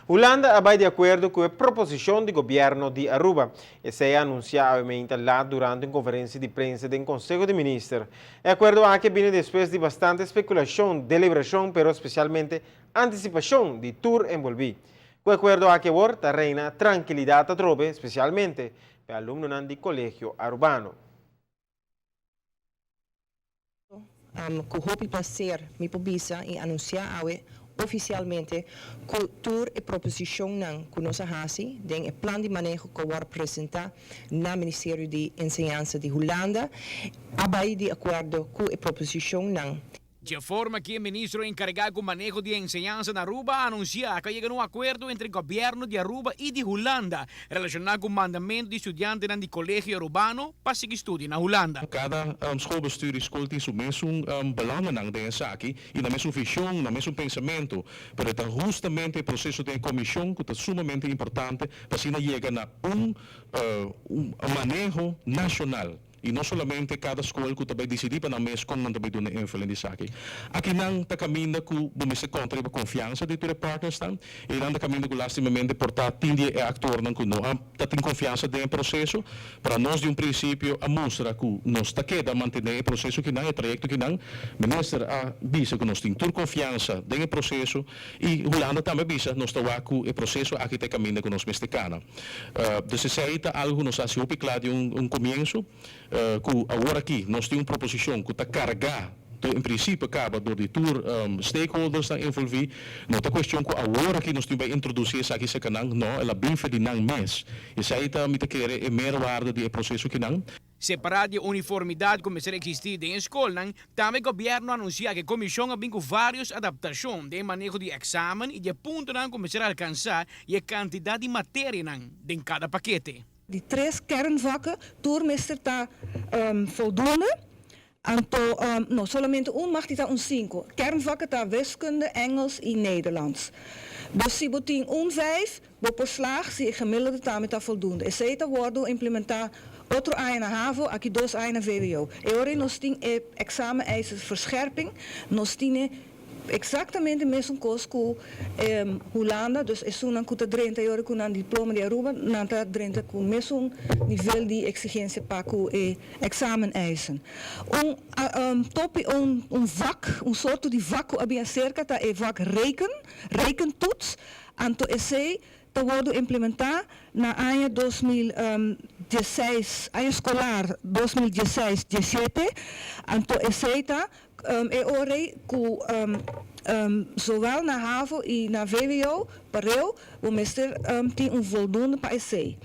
Holanda vai de acordo com a proposição do governo de Aruba. Essa é anunciada lá durante uma conferência de imprensa do Conselho de Ministros. O acordo que vem depois de bastante especulação, deliberação, mas especialmente antecipação de tour envolvido. O acordo que agora reina tranquilidade a trobe, especialmente para alunos do colégio arubano. Com o prazer, me pobisa e anunciar oficialmente cultura e proposição não que nós hasi den o plano de manejo que vai apresentar no Ministério de Enseñanza de Holanda, abai de acordo com a proposição não. De forma que o ministro encarregado do manejo de enseñanza na Aruba anuncia que chega um acordo entre o governo de Aruba e de Holanda relacionado com o mandamento de estudantes no colégio arubano para seguir estudo na Holanda. Cada schoolbestuur e school tem o mesmo belangen dessa aqui e na mesma visão, na mesmo pensamento, pero é justamente o processo de comissão que é sumamente importante para se chegar a manejo nacional. E não somente cada escola que também decidir para mês como também dona influência aqui. Aqui não está caminhando com você contra a confiança de todos os partners estão. E não está caminhando com lastimamente portar tinde é actor não que não está tem confiança do processo para nós de princípio a mostrar que nós está queda manter o processo que não é projeto que não ministro a visa que nós tem toda confiança do processo e Holanda também visa nós está com o processo aqui está caminhando com nós mexicana. Então se aí está algo nós assim claro de começo que agora aqui nós temos uma proposição que está carregada, em princípio acaba de tour stakeholders envolvidos, não é questão que agora aqui nós temos que introduzir essa aqui canal, não, ela bem feita não mês. Isso aí está me querer é meerwaarde do processo que não. Separado de uniformidade começar a existir em escola, também o governo anuncia que a comissão tem várias adaptações de manejo de exame e de ponto não começar a alcançar a quantidade de matéria em cada paquete. De 3 kernvakken, toermeester está voldoende. Não, somente mag die daar 5. Kernvakken está wiskunde, Engels e Nederlands. Dus se você tem 5, por slag, se gemiddelde também está voldoende. E se está worden implementar outro ano na HAVO, aqui 2 anos na VWO. E agora nós temos examen eisen verscherping, nós temos exatamente a mesma coisa que Holanda, dus é uma que 30 euros com um diploma de Aruba, não está 30 com o mesmo nível de exigência para o examen eisen. Vak, soort de vak havia cerca, tá é vak rekentoets, anto essay, tá wordt implementar na ano 2016, ano escolar 2016-17, anto essay tá zowel na HAVO e na VWO, pareu, o mestre tem voldoende para esse.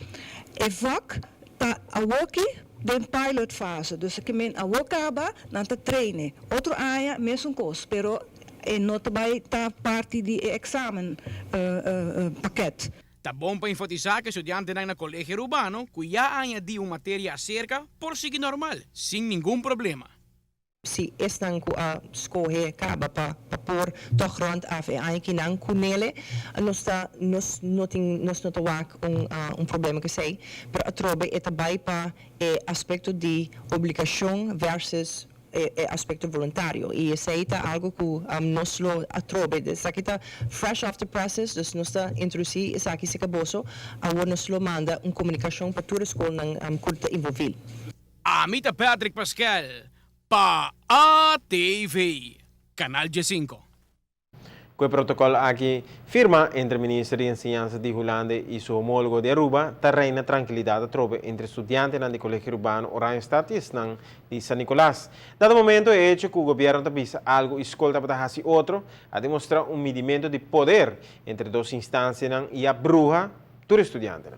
E vak está aqui de pilotfase, dus ik meen acaba na te treinen. Outro área mesmo coisa, pero não também está parte de examen pakket. Tá bom para enfatizar que estudantes no colégio urbano que já añadiu matéria acerca por seguir normal, sem nenhum problema. Se estão com a escolha acaba para pôr toch rond af en que não com ele nós não temos problema que sei para trobe é também para aspecto de obrigação versus aspecto voluntário e isso aí está algo que nós lo atrobe isso aqui está fresh off the presses dus nós está introduzir isso aqui se acabou agora nós lo manda comunicação para toda a escola curta envolvida. Amita Patrick Pascal para ATV, Canal G5. Com o protocolo aqui, firma entre o Ministro de Enseñanza de Holanda e seu homólogo de Aruba, reina tranquilidade a trobe entre estudantes do colégio urbano Oranjestad e de San Nicolás. Dado momento, é hecho que o governo avisa algo escolta para fazer outro, a demonstrar medimento de poder entre duas instâncias e a bruja do estudante.